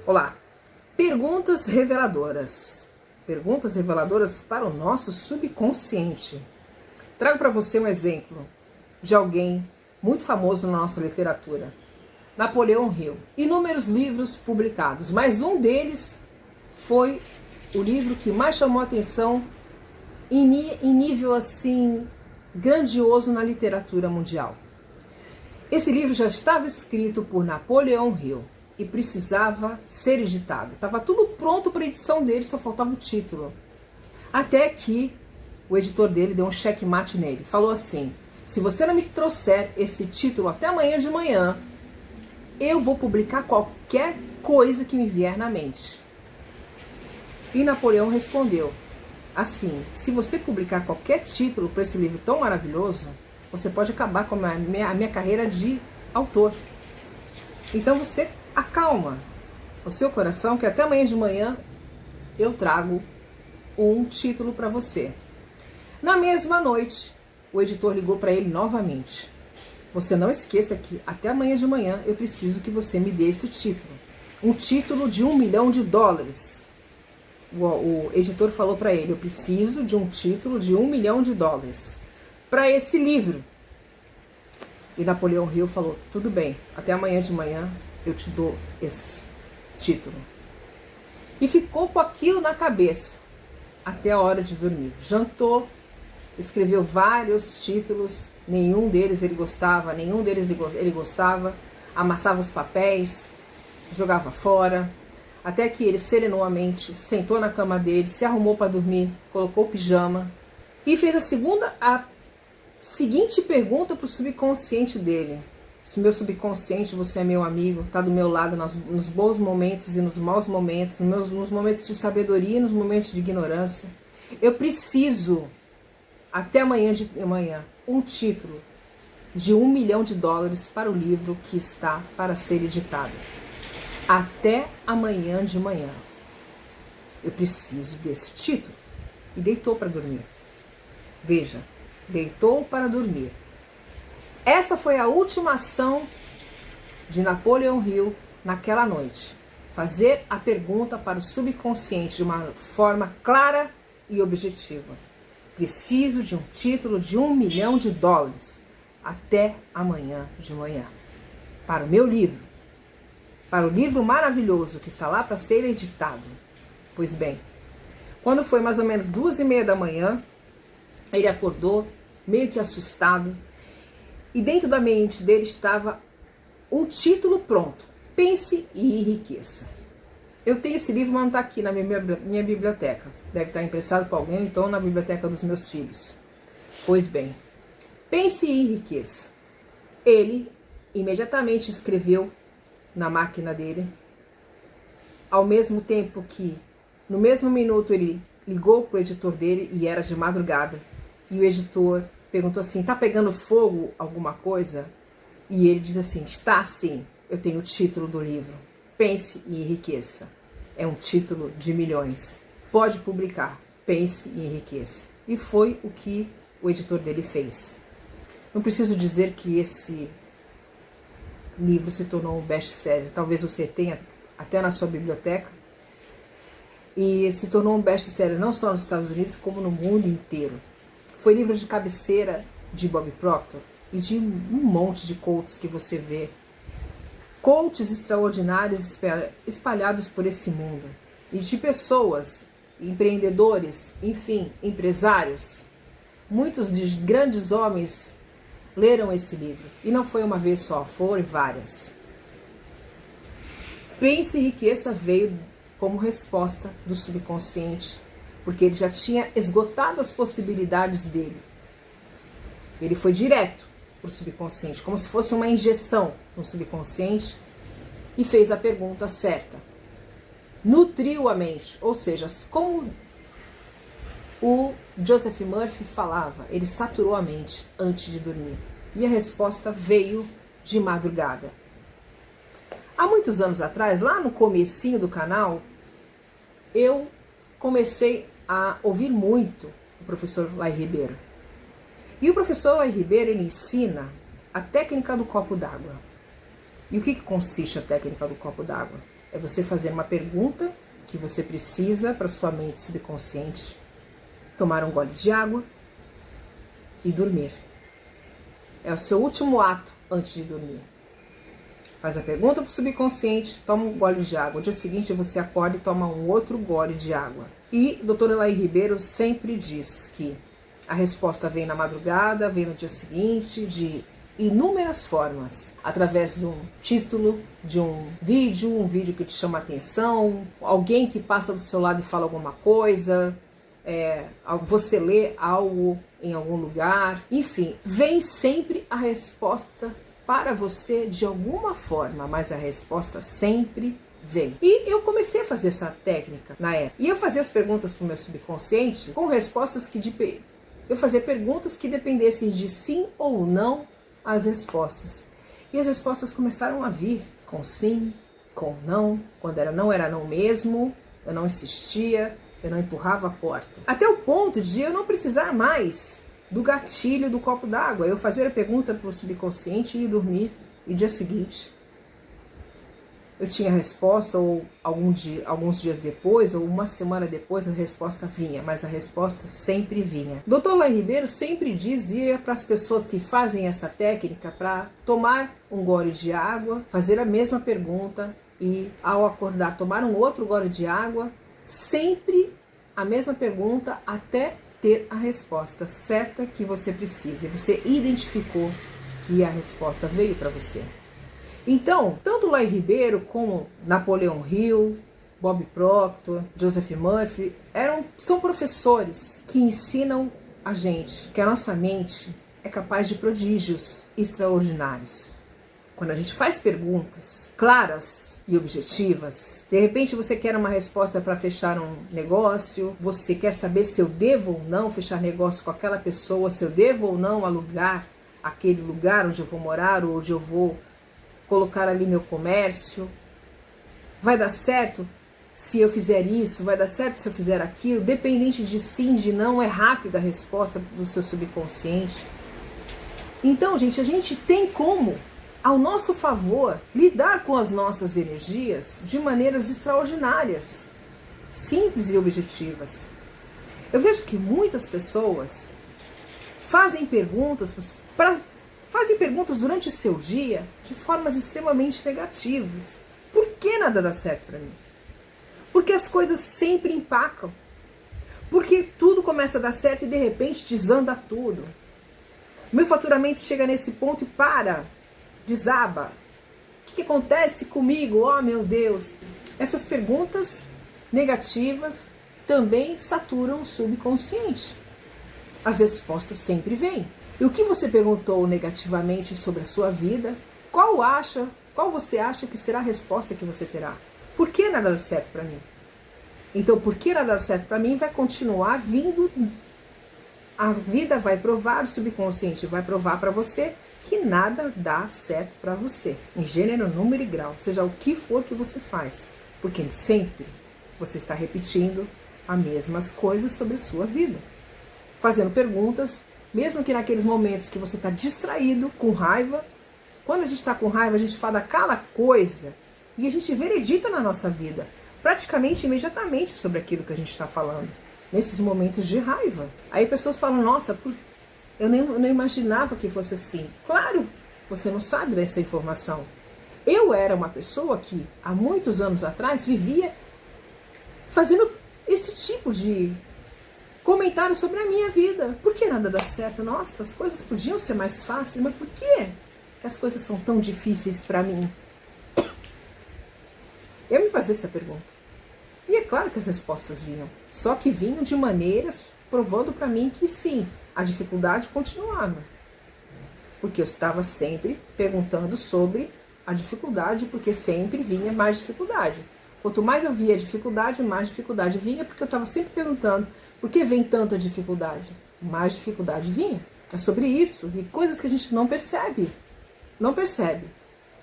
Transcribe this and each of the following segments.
Olá, perguntas reveladoras. Perguntas reveladoras para o nosso subconsciente. Trago para você um exemplo de alguém muito famoso na nossa literatura, Napoleão Hill. Inúmeros livros publicados, mas um deles foi o livro que mais chamou a atenção em nível assim grandioso na literatura mundial. Esse livro já estava escrito por Napoleão Hill e precisava ser editado. Estava tudo pronto para a edição dele, só faltava o título. Até que o editor dele deu um checkmate nele. Falou assim: se você não me trouxer esse título até amanhã de manhã, eu vou publicar qualquer coisa que me vier na mente. E Napoleão respondeu assim: se você publicar qualquer título para esse livro tão maravilhoso, você pode acabar com a minha carreira de autor. Então você acalma o seu coração, que até amanhã de manhã eu trago um título para você. Na mesma noite, o editor ligou para ele novamente. Você não esqueça que até amanhã de manhã eu preciso que você me dê esse título. Um título de $1 milhão. O editor falou para ele: eu preciso de um título de $1 milhão para esse livro. E Napoleão Hill falou: tudo bem, até amanhã de manhã eu te dou esse título. E ficou com aquilo na cabeça até a hora de dormir. Jantou, escreveu vários títulos, nenhum deles ele gostava, amassava os papéis, jogava fora, até que ele serenou-mente, sentou na cama dele, se arrumou para dormir, colocou o pijama e fez a seguinte pergunta para o subconsciente dele: se meu subconsciente, você é meu amigo, está do meu lado nos bons momentos e nos maus momentos, nos momentos de sabedoria e nos momentos de ignorância. Eu preciso, até amanhã de manhã, um título de $1 milhão para o livro que está para ser editado. Até amanhã de manhã. Eu preciso desse título. E deitou para dormir. Veja, deitou para dormir. Essa foi a última ação de Napoleão Hill naquela noite. Fazer a pergunta para o subconsciente de uma forma clara e objetiva. Preciso de um título de $1 milhão até amanhã de manhã. Para o meu livro. Para o livro maravilhoso que está lá para ser editado. Pois bem, quando foi mais ou menos 2:30 da manhã, ele acordou meio que assustado. E dentro da mente dele estava um título pronto: Pense e Enriqueça. Eu tenho esse livro, mas não está aqui na minha biblioteca. Deve estar emprestado para alguém, então na biblioteca dos meus filhos. Pois bem, Pense e Enriqueça. Ele imediatamente escreveu na máquina dele, ao mesmo tempo que, no mesmo minuto, ele ligou para o editor dele, e era de madrugada, e o editor perguntou assim: tá pegando fogo alguma coisa? E ele diz assim: está sim, eu tenho o título do livro, Pense e Enriqueça. É um título de milhões. Pode publicar, Pense e Enriqueça. E foi o que o editor dele fez. Não preciso dizer que esse livro se tornou um best-seller. Talvez você tenha até na sua biblioteca. E se tornou um best-seller não só nos Estados Unidos, como no mundo inteiro. Foi livro de cabeceira de Bob Proctor e de um monte de coaches que você vê. Coaches extraordinários espalhados por esse mundo. E de pessoas, empreendedores, enfim, empresários. Muitos de grandes homens leram esse livro. E não foi uma vez só, foram várias. Pense e Enriqueça veio como resposta do subconsciente, porque ele já tinha esgotado as possibilidades dele. Ele foi direto para o subconsciente, como se fosse uma injeção no subconsciente, e fez a pergunta certa. Nutriu a mente, ou seja, como o Joseph Murphy falava, ele saturou a mente antes de dormir. E a resposta veio de madrugada. Há muitos anos atrás, lá no comecinho do canal, eu comecei a ouvir muito o professor Lai Ribeiro. E o professor Lai Ribeiro, ele ensina a técnica do copo d'água. E o que consiste a técnica do copo d'água? É você fazer uma pergunta que você precisa para sua mente subconsciente, tomar um gole de água e dormir. É o seu último ato antes de dormir. Faz a pergunta para o subconsciente, toma um gole de água. No dia seguinte você acorda e toma um outro gole de água. E o Dr. Elaí Ribeiro sempre diz que a resposta vem na madrugada, vem no dia seguinte, de inúmeras formas. Através de um título, de um vídeo que te chama a atenção, alguém que passa do seu lado e fala alguma coisa, você lê algo em algum lugar. Enfim, vem sempre a resposta para você de alguma forma, mas a resposta sempre vem. E eu comecei a fazer essa técnica na época. E eu fazia as perguntas para o meu subconsciente com respostas que eu fazia perguntas que dependessem de sim ou não as respostas. E as respostas começaram a vir com sim, com não. Quando era não mesmo, eu não insistia, eu não empurrava a porta. Até o ponto de eu não precisar mais do gatilho do copo d'água. Eu fazia a pergunta para o subconsciente e ir dormir. E dia seguinte, eu tinha a resposta, ou alguns dias depois, ou uma semana depois, a resposta vinha. Mas a resposta sempre vinha. Dr. Elaí Ribeiro sempre dizia para as pessoas que fazem essa técnica para tomar um gole de água, fazer a mesma pergunta e, ao acordar, tomar um outro gole de água, sempre a mesma pergunta até ter a resposta certa que você precisa. E você identificou que a resposta veio para você. Então, tanto Elaí Ribeiro como Napoleão Hill, Bob Proctor, Joseph Murphy, são professores que ensinam a gente que a nossa mente é capaz de prodígios extraordinários. Quando a gente faz perguntas claras e objetivas, de repente você quer uma resposta para fechar um negócio, você quer saber se eu devo ou não fechar negócio com aquela pessoa, se eu devo ou não alugar aquele lugar onde eu vou morar ou onde eu vou colocar ali meu comércio. Vai dar certo se eu fizer isso? Vai dar certo se eu fizer aquilo? Dependente de sim, de não, é rápida a resposta do seu subconsciente. Então, gente, a gente tem como, ao nosso favor, lidar com as nossas energias de maneiras extraordinárias, simples e objetivas. Eu vejo que muitas pessoas fazem perguntas durante o seu dia de formas extremamente negativas. Por que nada dá certo para mim? Porque as coisas sempre empacam. Porque tudo começa a dar certo e de repente desanda tudo. Meu faturamento chega nesse ponto e desaba. O que acontece comigo? Oh, meu Deus! Essas perguntas negativas também saturam o subconsciente. As respostas sempre vêm. E o que você perguntou negativamente sobre a sua vida, qual você acha que será a resposta que você terá? Por que nada dá certo para mim? Então, por que nada dá certo para mim vai continuar vindo. A vida vai provar, o subconsciente vai provar para você que nada dá certo para você. Em gênero, número e grau, seja o que for que você faz. Porque sempre você está repetindo as mesmas coisas sobre a sua vida. Fazendo perguntas, mesmo que naqueles momentos que você está distraído, com raiva. Quando a gente está com raiva, a gente fala aquela coisa e a gente veredita na nossa vida, praticamente imediatamente sobre aquilo que a gente está falando, nesses momentos de raiva. Aí pessoas falam, nossa, eu não imaginava que fosse assim. Claro, você não sabe dessa informação. Eu era uma pessoa que, há muitos anos atrás, vivia fazendo esse tipo de comentário sobre a minha vida. Por que nada dá certo? Nossa, as coisas podiam ser mais fáceis, mas por que as coisas são tão difíceis para mim? Eu me fazia essa pergunta. E é claro que as respostas vinham. Só que vinham de maneiras provando para mim que sim, a dificuldade continuava. Porque eu estava sempre perguntando sobre a dificuldade, porque sempre vinha mais dificuldade. Quanto mais eu via dificuldade, mais dificuldade vinha, porque eu estava sempre perguntando, por que vem tanta dificuldade? Mais dificuldade vinha. É sobre isso, e coisas que a gente não percebe. Não percebe.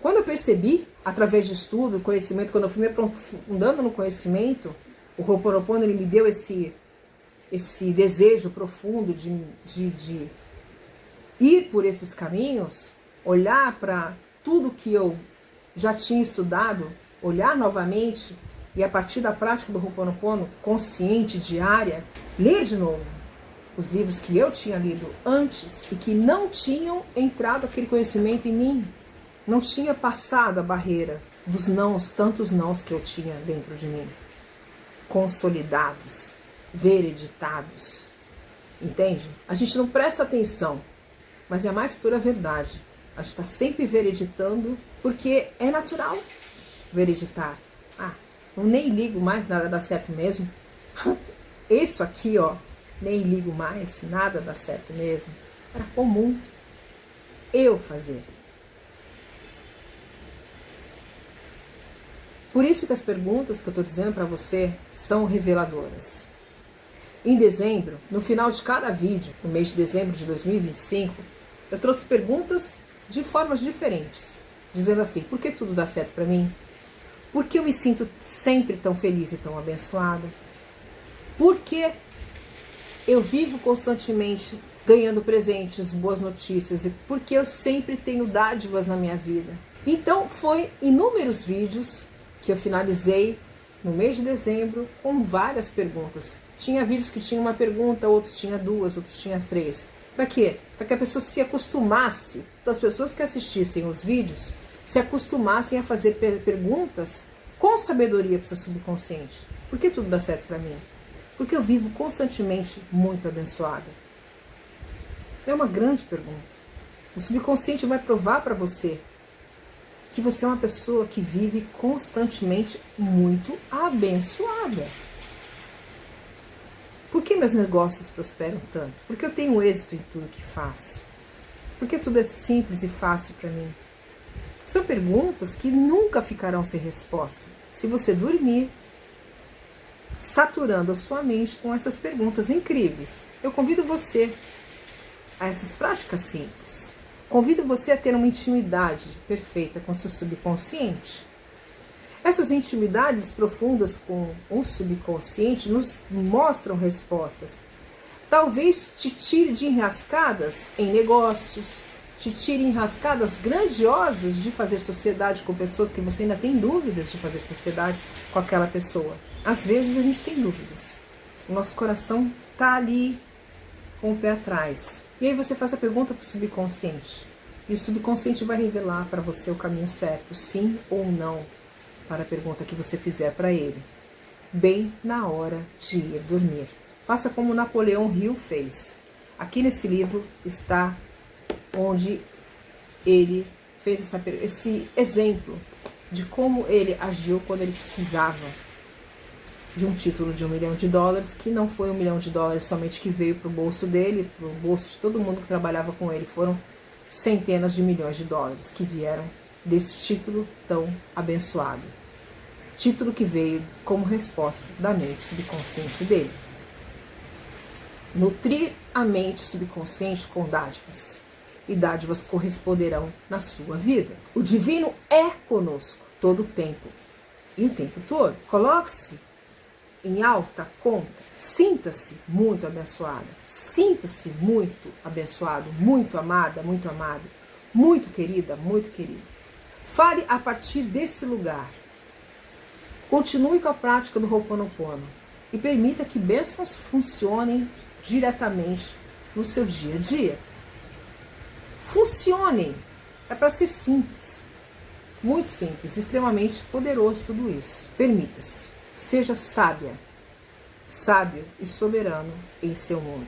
Quando eu percebi, através de estudo, conhecimento, quando eu fui me aprofundando no conhecimento, o Ho'oponopono, ele me deu esse desejo profundo de ir por esses caminhos, olhar para tudo que eu já tinha estudado olhar novamente e a partir da prática do Ho'oponopono consciente, diária, ler de novo os livros que eu tinha lido antes e que não tinham entrado aquele conhecimento em mim, não tinha passado a barreira dos nãos, tantos nãos que eu tinha dentro de mim, consolidados, vereditados, entende? A gente não presta atenção, mas é a mais pura verdade. A gente está sempre vereditando, porque é natural vereditar. Eu nem ligo mais, nada dá certo mesmo. Isso aqui, ó, nem ligo mais, nada dá certo mesmo. Era comum eu fazer. Por isso que as perguntas que eu estou dizendo para você são reveladoras. Em dezembro, no final de cada vídeo, no mês de dezembro de 2025, eu trouxe perguntas de formas diferentes, dizendo assim: por que tudo dá certo para mim? Por que eu me sinto sempre tão feliz e tão abençoada? Por que eu vivo constantemente ganhando presentes, boas notícias? E por que eu sempre tenho dádivas na minha vida? Então, foi inúmeros vídeos que eu finalizei no mês de dezembro com várias perguntas. Tinha vídeos que tinham uma pergunta, outros tinha duas, outros tinha três. Para quê? Para que a pessoa se acostumasse, as pessoas que assistissem os vídeos, se acostumassem a fazer perguntas com sabedoria para o seu subconsciente. Por que tudo dá certo para mim? Porque eu vivo constantemente muito abençoada. É uma grande pergunta. O subconsciente vai provar para você que você é uma pessoa que vive constantemente muito abençoada. Por que meus negócios prosperam tanto? Por que eu tenho êxito em tudo que faço? Por que tudo é simples e fácil para mim? São perguntas que nunca ficarão sem resposta se você dormir saturando a sua mente com essas perguntas incríveis. Eu convido você a essas práticas simples. Convido você a ter uma intimidade perfeita com seu subconsciente. Essas intimidades profundas com o subconsciente nos mostram respostas. Talvez te tire de enrascadas em negócios, te tire enrascadas grandiosas de fazer sociedade com pessoas que você ainda tem dúvidas de fazer sociedade com aquela pessoa. Às vezes a gente tem dúvidas. O nosso coração está ali com o pé atrás. E aí você faz a pergunta para o subconsciente. E o subconsciente vai revelar para você o caminho certo, sim ou não, para a pergunta que você fizer para ele. Bem na hora de ir dormir. Faça como Napoleão Hill fez. Aqui nesse livro está onde ele fez esse exemplo de como ele agiu quando ele precisava de um título de $1 milhão, que não foi $1 milhão somente que veio para o bolso dele, para o bolso de todo mundo que trabalhava com ele. Foram centenas de milhões de dólares que vieram desse título tão abençoado. Título que veio como resposta da mente subconsciente dele. Nutrir a mente subconsciente com dádivas. E dádivas corresponderão na sua vida. O divino é conosco todo o tempo. E o tempo todo. Coloque-se em alta conta. Sinta-se muito abençoada. Sinta-se muito abençoado, muito amada, muito amado. Muito querida, muito querido. Fale a partir desse lugar. Continue com a prática do Ho'oponopono. E permita que bênçãos funcionem diretamente no seu dia a dia. Funcionem. É para ser simples. Muito simples, extremamente poderoso tudo isso. Permita-se. Seja sábia. Sábio e soberano em seu mundo.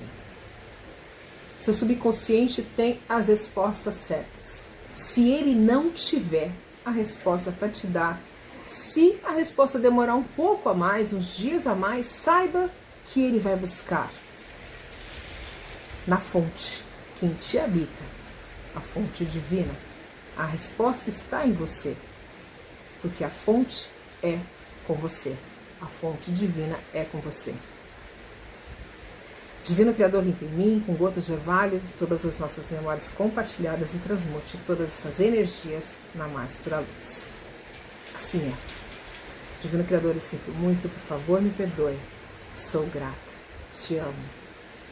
Seu subconsciente tem as respostas certas. Se ele não tiver a resposta para te dar, se a resposta demorar um pouco a mais, uns dias a mais, saiba que ele vai buscar na fonte que em ti habita, a fonte divina. A resposta está em você, porque a fonte é com você. A fonte divina é com você. Divino Criador, limpa em mim, com gotas de orvalho, todas as nossas memórias compartilhadas e transmute todas essas energias na mais pura luz. Assim é. Divino Criador, eu sinto muito, por favor, me perdoe. Sou grata. Te amo.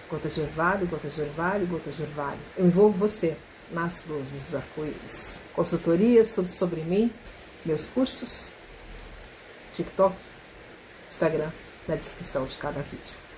Gotas de orvalho, gotas de orvalho, gotas de orvalho. Eu envolvo você nas luzes do arco-íris. Consultorias, tudo sobre mim, meus cursos, TikTok, Instagram, na descrição de cada vídeo.